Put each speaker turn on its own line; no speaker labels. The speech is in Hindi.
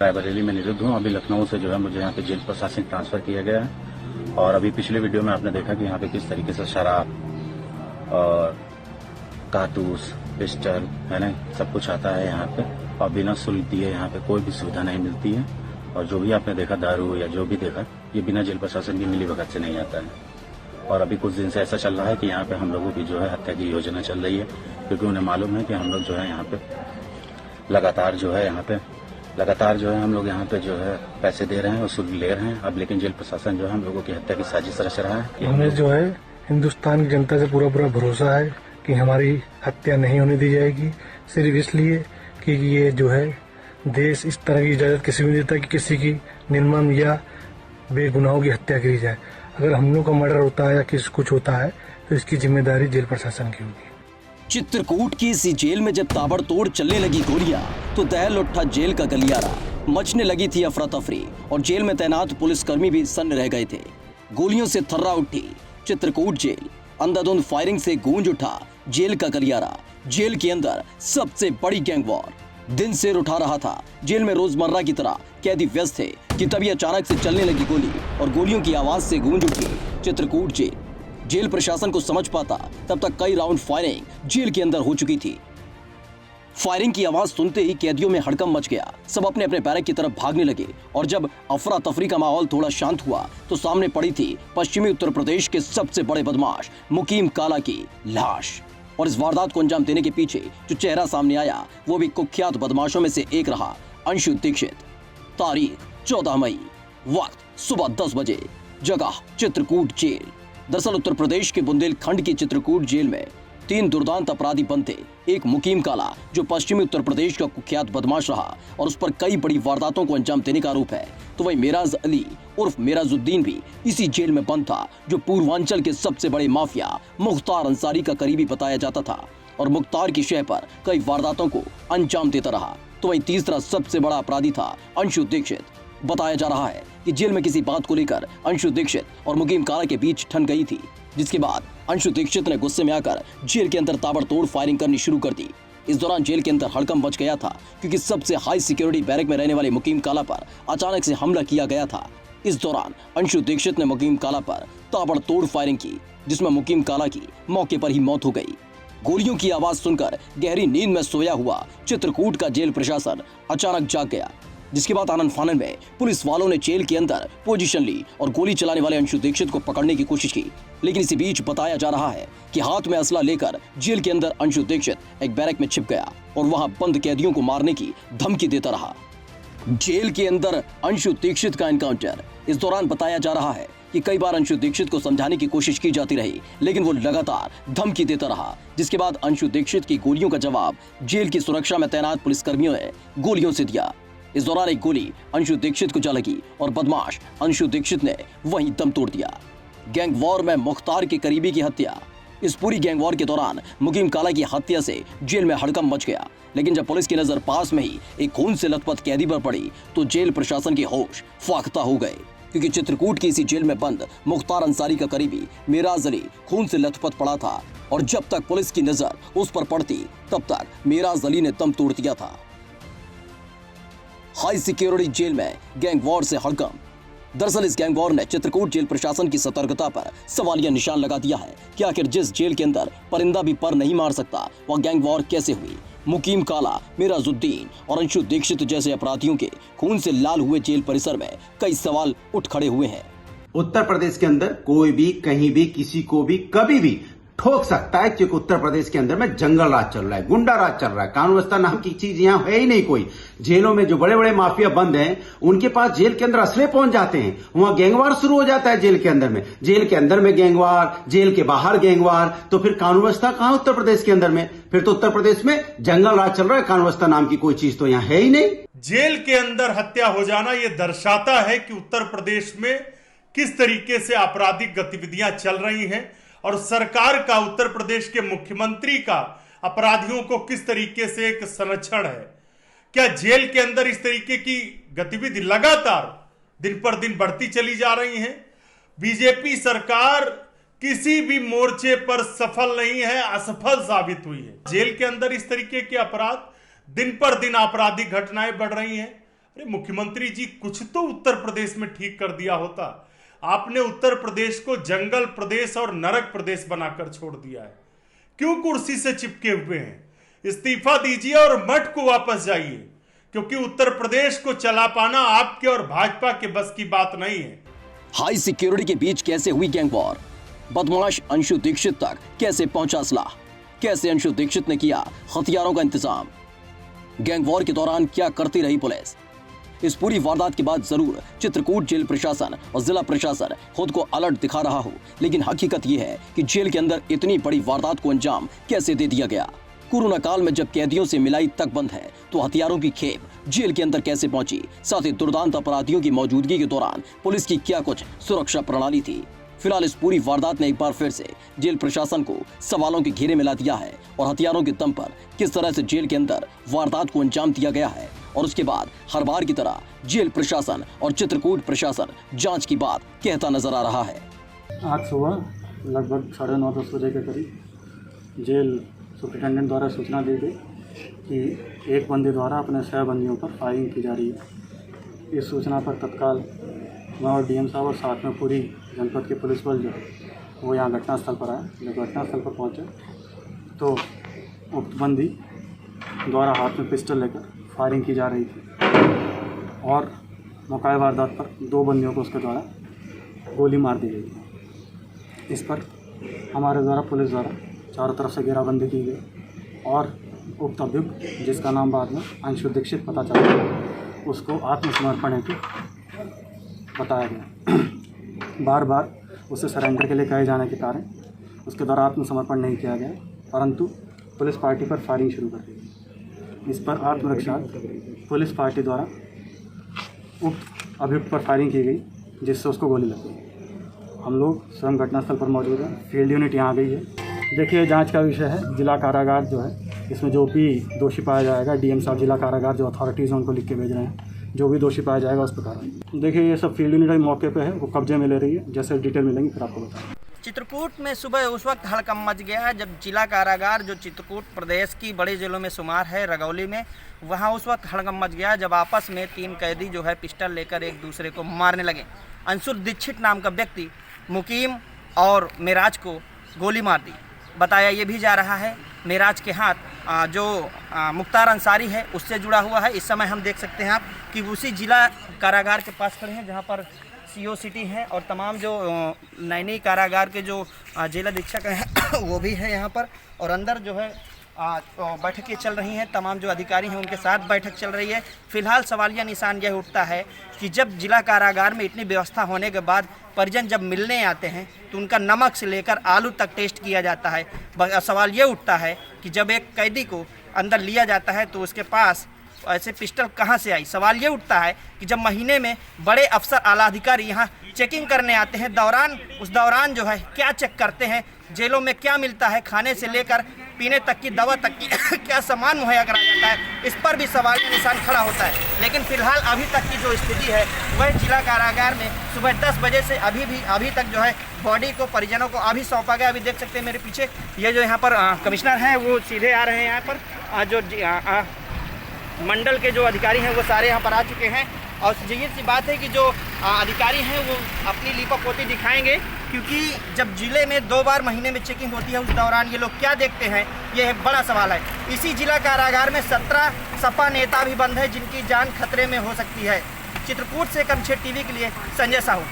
रायबरेली में निरुद्ध हूँ। अभी लखनऊ से जो है मुझे यहाँ पे जेल प्रशासन ट्रांसफर किया गया है। और अभी पिछले वीडियो में आपने देखा कि यहाँ पे किस तरीके से शराब और कारतूस, पिस्टल है ना, सब कुछ आता है यहाँ पे और बिना शुल्क दिए यहाँ पे कोई भी सुविधा नहीं मिलती है। और जो भी आपने देखा दारू या जो भी देखा, ये बिना जेल प्रशासन की मिलीभगत से नहीं आता है। और अभी कुछ दिन से ऐसा चल रहा है कि यहाँ पे हम लोगों की जो है हत्या की योजना चल रही है, क्योंकि उन्हें मालूम है कि हम लोग जो है यहाँ पे लगातार जो है हम लोग यहाँ पे जो है पैसे दे रहे हैं और शुल्क ले रहे हैं। अब लेकिन जेल प्रशासन जो है हम लोगों की हत्या की साजिश रच रहा है।
हमें जो है हिंदुस्तान की जनता से पूरा भरोसा है कि हमारी हत्या नहीं होने दी जाएगी, सिर्फ इसलिए कि ये जो है देश इस तरह की इजाजत किसी को नहीं देता कि किसी की निर्मम या बेगुनाहों की हत्या की जाए। अगर हम लोग का मर्डर होता है या किसी कुछ होता है तो इसकी जिम्मेदारी जेल प्रशासन की होगी।
चित्रकूट की इसी जेल में जब ताबड़तोड़ चलने लगी गोलियां तो दहल उठा जेल का गलियारा। मचने लगी थी अफरा तफरी और जेल में तैनात पुलिसकर्मी भी सन्न रह गए थे। गोलियों से थर्रा उठी चित्रकूट जेल, अंधाधुंध फायरिंग से गूंज उठा जेल का गलियारा। जेल के अंदर सबसे बड़ी गैंग वॉर दिन सिर उठा रहा था। जेल में रोजमर्रा की तरह कैदी व्यस्त थे कि तभी अचानक से चलने लगी गोली और गोलियों की आवाज से गूंज उठी चित्रकूट जेल। जेल प्रशासन को समझ पाता तब तक कई राउंड फायरिंग जेल के अंदर हो चुकी थी। फायरिंग की आवाज सुनते ही कैदियों में हड़कंप मच गया। सब अपने अपने बैरक की तरफ भागने लगे और जब अफरा तफरी का माहौल थोड़ा शांत हुआ तो सामने पड़ी थी पश्चिमी उत्तर प्रदेश के सबसे बड़े बदमाश मुकीम काला की लाश। और इस वारदात को अंजाम देने के पीछे जो चेहरा सामने आया वो भी कुख्यात बदमाशों में से एक रहा, अंशु दीक्षित। तारीख 14 मई, वक्त सुबह 10 बजे, जगह चित्रकूट जेल। दरअसल उत्तर प्रदेश के बुंदेलखंड की चित्रकूट जेल में 3 दुर्दांत अपराधी बंद थे। एक मुकीम काला जो पश्चिमी उत्तर प्रदेश का कुख्यात बदमाश रहा और उस पर कई बड़ी वारदातों को अंजाम देने का आरोप है, तो वही मेराज अली उर्फ मेराजुद्दीन भी इसी जेल में बंद था, जो पूर्वांचल के सबसे बड़े माफिया मुख्तार अंसारी का करीबी बताया जाता था और मुख्तार की शह पर कई वारदातों को अंजाम देता रहा। तो वही तीसरा सबसे बड़ा अपराधी था अंशु दीक्षित। बताया जा रहा है कि जेल में किसी बात को लेकर अंशु दीक्षित और मुकीम काला के बीच ठन गई थी, जिसके बाद अंशु दीक्षित ने गुस्से में आकर जेल के अंदर ताबड़तोड़ फायरिंग करनी शुरू कर दी। इस दौरान जेल के अंदर हड़कंप मच गया था, क्योंकि सबसे हाई सिक्योरिटी बैरक में रहने वाले मुकीम काला पर अचानक से हमला किया गया था। इस दौरान अंशु दीक्षित ने मुकीम काला पर ताबड़तोड़ फायरिंग की, जिसमें मुकीम काला की मौके पर ही मौत हो गई। गोलियों की आवाज सुनकर गहरी नींद में सोया हुआ चित्रकूट का जेल प्रशासन अचानक जाग गया, जिसके बाद आनन फानन में पुलिस वालों ने जेल के अंदर पोजीशन ली और गोली चलाने वाले अंशु दीक्षित को पकड़ने की कोशिश की। लेकिन इसी बीच बताया जा रहा है कि हाथ में असला लेकर जेल के अंदर अंशु दीक्षित एक बैरक में छिप गया और वहां बंद कैदियों को मारने की धमकी देता रहा। जेल के अंदर अंशु दीक्षित का एनकाउंटर। इस दौरान बताया जा रहा है कि कई बार अंशु दीक्षित को समझाने की कोशिश की जाती रही, लेकिन वो लगातार धमकी देता रहा, जिसके बाद अंशु दीक्षित की गोलियों का जवाब जेल की सुरक्षा में तैनात पुलिसकर्मियों ने गोलियों से दिया। इस दौरान एक गोली अंशु दीक्षित को जा लगी और बदमाश अंशु दीक्षित ने वहीं दम तोड़ दिया। गैंग वॉर में मुख्तार के करीबी की हत्या। इस पूरी गैंग वॉर के दौरान मुकीम काला की हत्या से जेल में हड़कंप मच गया, लेकिन जब पुलिस की नजर पास में ही एक खून से लथपथ कैदी पर पड़ी तो जेल प्रशासन के होश फाख्ता हो गए, क्योंकि चित्रकूट की इसी जेल में बंद मुख्तार अंसारी का करीबी मेराज अली खून से लथपथ पड़ा था और जब तक पुलिस की नजर उस पर पड़ती तब तक मेराज अली ने दम तोड़ दिया था। हाई सिक्योरिटी जेल में गैंग वॉर से हड़कंप। दरअसल इस गैंग वॉर ने चित्रकूट जेल प्रशासन की सतर्कता पर सवालिया निशान लगा दिया है कि आखिर जिस जेल के अंदर परिंदा भी पर नहीं मार सकता, वह गैंग वॉर कैसे हुई। मुकीम काला, मेराजुद्दीन और अंशु दीक्षित जैसे अपराधियों के खून से लाल हुए जेल परिसर में कई सवाल उठ खड़े हुए हैं।
उत्तर प्रदेश के अंदर कोई भी कहीं भी किसी को भी कभी भी ठोक सकता है, क्योंकि उत्तर प्रदेश के अंदर में जंगल राज चल रहा है, गुंडा राज चल रहा है, कानून व्यवस्था नाम की चीज यहाँ है ही नहीं कोई। जेलों में जो बड़े बड़े माफिया बंद हैं उनके पास जेल के अंदर असले पहुंच जाते हैं, वहां गैंगवार शुरू हो जाता है जेल के अंदर में। जेल के अंदर में गैंगवार, जेल के बाहर गैंगवार, तो फिर कानून व्यवस्था कहां उत्तर प्रदेश के अंदर में? फिर तो उत्तर प्रदेश में जंगल राज चल रहा है, कानून व्यवस्था नाम की कोई चीज तो यहाँ है ही नहीं।
जेल के अंदर हत्या हो जाना यह दर्शाता है कि उत्तर प्रदेश में किस तरीके से आपराधिक गतिविधियां चल रही हैं और सरकार का, उत्तर प्रदेश के मुख्यमंत्री का अपराधियों को किस तरीके से एक संरक्षण है। क्या जेल के अंदर इस तरीके की गतिविधि लगातार दिन पर दिन बढ़ती चली जा रही है? बीजेपी सरकार किसी भी मोर्चे पर सफल नहीं है, असफल साबित हुई है। जेल के अंदर इस तरीके के अपराध, दिन पर दिन आपराधिक घटनाएं बढ़ रही हैं अरे मुख्यमंत्री जी, कुछ तो उत्तर प्रदेश में ठीक कर दिया होता। आपने उत्तर प्रदेश को जंगल प्रदेश और नरक प्रदेश बनाकर छोड़ दिया है। क्यों कुर्सी से चिपके हुए हैं? इस्तीफा दीजिए और मठ को वापस जाइए, क्योंकि उत्तर प्रदेश को चला पाना आपके और भाजपा के बस की बात नहीं है।
हाई सिक्योरिटी के बीच कैसे हुई गैंग वॉर? बदमाश अंशु दीक्षित तक कैसे पहुंचा असला? कैसे अंशु दीक्षित ने किया हथियारों का इंतजाम? गैंग वॉर के दौरान क्या करती रही पुलिस? इस पूरी वारदात के बाद जरूर चित्रकूट जेल प्रशासन और जिला प्रशासन खुद को अलर्ट दिखा रहा हो, लेकिन हकीकत यह है कि जेल के अंदर इतनी बड़ी वारदात को अंजाम कैसे दे दिया गया? कोरोना काल में जब कैदियों से मिलाई तक बंद है, तो हथियारों की खेप जेल के अंदर कैसे पहुंची? साथ ही दुर्दांत अपराधियों की मौजूदगी के दौरान पुलिस की क्या कुछ सुरक्षा प्रणाली थी? फिलहाल इस पूरी वारदात ने एक बार फिर से जेल प्रशासन को सवालों के घेरे में ला दिया है और हथियारों के दम पर किस तरह से जेल के अंदर वारदात को अंजाम दिया गया है, और उसके बाद हर बार की तरह जेल प्रशासन और चित्रकूट प्रशासन जांच की बात कहता नजर आ रहा है।
आज सुबह लगभग 9:30-10 बजे के करीब जेल सुप्रिटेंडेंट द्वारा सूचना दी गई कि एक बंदी द्वारा अपने 6 बंदियों पर फायरिंग की जा रही है। इस सूचना पर तत्काल मैं और डीएम साहब और साथ में पूरी जनपद के पुलिस बल जो है वो यहाँ घटनास्थल पर आए। जब घटनास्थल पर पहुँचे तो उक्त बंदी द्वारा हाथ में पिस्टल लेकर फायरिंग की जा रही थी और मौका वारदात पर 2 बंदियों को उसके द्वारा गोली मार दी गई थी। इस पर हमारे द्वारा पुलिस द्वारा चारों तरफ से घेराबंदी की गई और उक्त अभियुक्त, जिसका नाम बाद में अंशु दीक्षित पता चला, उसको आत्मसमर्पण हेतु बताया गया। बार बार उसे सरेंडर के लिए कहे जाने के कारण उसके द्वारा आत्मसमर्पण नहीं किया गया, परंतु पुलिस पार्टी पर फायरिंग शुरू कर दी। इस पर आत्मरक्षा पुलिस पार्टी द्वारा उक्त अभियुक्त पर फायरिंग की गई, जिससे उसको गोली लग गई। हम लोग स्वयं घटनास्थल पर मौजूद हैं, फील्ड यूनिट यहाँ गई है। देखिए, जांच का विषय है जिला कारागार जो है, इसमें जो भी दोषी पाया जाएगा, डीएम साहब जिला कारागार जो अथॉरिटीज़ हैं उनको लिख के भेज रहे हैं, जो भी दोषी पाया जाएगा उस प्रकार। देखिए, ये सब फील्ड यूनिट मौके पे है, वो कब्जे में ले रही है। जैसे डिटेल मिलेंगी फिर आपको बताएंगे।
चित्रकूट में सुबह उस वक्त हड़कंप मच गया जब जिला कारागार, जो चित्रकूट प्रदेश की बड़ी जेलों में शुमार है, रगौली में, वहाँ उस वक्त हड़कंप मच गया जब आपस में 3 कैदी जो है पिस्टल लेकर एक दूसरे को मारने लगे। अंशु दीक्षित नाम का व्यक्ति मुकीम और मेराज को गोली मार दी। बताया ये भी जा रहा है मेराज के हाथ जो मुख्तार अंसारी है उससे जुड़ा हुआ है। इस समय हम देख सकते हैं आप कि उसी जिला कारागार के पास खड़े हैं, जहाँ पर सीओ सिटी है और तमाम जो नैनी कारागार के जो जेल अधीक्षक हैं वो भी है यहाँ पर, और अंदर जो है बैठकें चल रही हैं। तमाम जो अधिकारी हैं उनके साथ बैठक चल रही है। फिलहाल सवालिया निशान यह उठता है कि जब जिला कारागार में इतनी व्यवस्था होने के बाद परिजन जब मिलने आते हैं तो उनका नमक से लेकर आलू तक टेस्ट किया जाता है। सवाल ये उठता है कि जब एक कैदी को अंदर लिया जाता है तो उसके पास ऐसे पिस्टल कहाँ से आई? सवाल ये उठता है कि जब महीने में बड़े अफसर आला अधिकारी यहाँ चेकिंग करने आते हैं, उस दौरान जो है क्या चेक करते हैं, जेलों में क्या मिलता है, खाने से लेकर पीने तक की, दवा तक की क्या सामान मुहैया कराया जाता है, इस पर भी सवाल का निशान खड़ा होता है। लेकिन फिलहाल अभी तक की जो स्थिति है वह जिला कारागार में सुबह 10 बजे से अभी तक जो है बॉडी को परिजनों को अभी सौंपा गया। अभी देख सकते हैं मेरे पीछे ये जो यहाँ पर कमिश्नर हैं वो सीधे आ रहे हैं यहाँ पर, जो मंडल के जो अधिकारी हैं वो सारे यहाँ पर आ चुके हैं। और जाहिर सी बात है कि जो अधिकारी हैं वो अपनी लीपापोती दिखाएंगे, क्योंकि जब जिले में 2 बार महीने में चेकिंग होती है उस दौरान ये लोग क्या देखते हैं, ये है बड़ा सवाल है। इसी जिला कारागार में 17 सपा नेता भी बंद है जिनकी जान खतरे में हो सकती है। चित्रकूट से कमछेद टीवी के लिए संजय साहू।